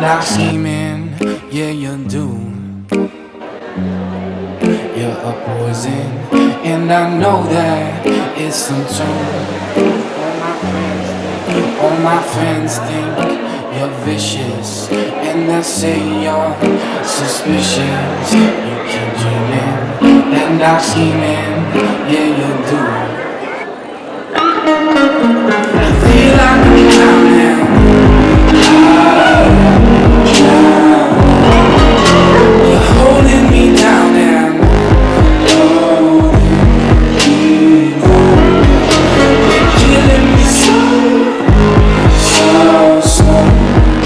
like scheming, yeah you do. You're a poison, and I know that it's untrue. All my friends think you're vicious, and they say you're suspicious. You keep dreaming, and I'm scheming, yeah you do. I feel like I'm drowning. You're holding me down and you're killing me slow.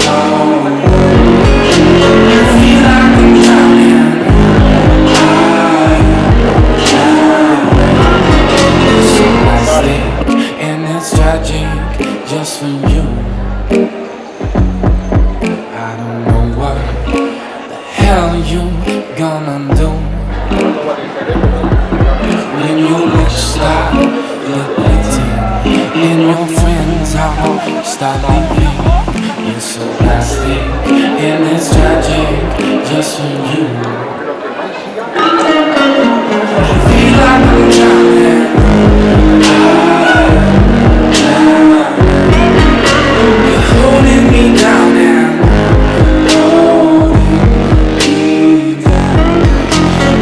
I feel like I'm drowning. It's so plastic and it's tragic just for you. I don't know what the hell you gonna do when your lips start repeating and your friends all start leaving. It's so plastic and it's tragic just for you. I feel like I'm drowning. You're holding me down and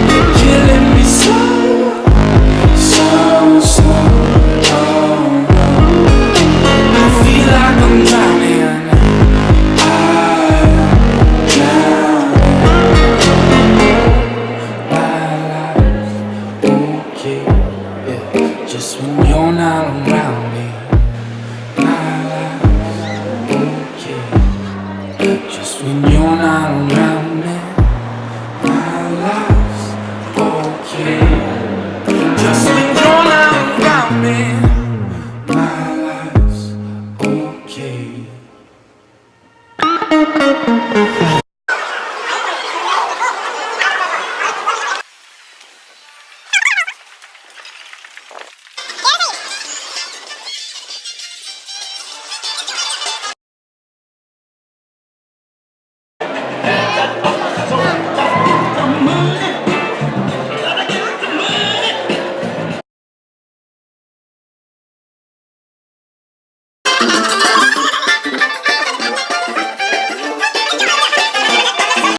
you're killing me slow, so slow. I feel like I'm drowning. Just when you're not around me, my life's okay. Just when you're not around me.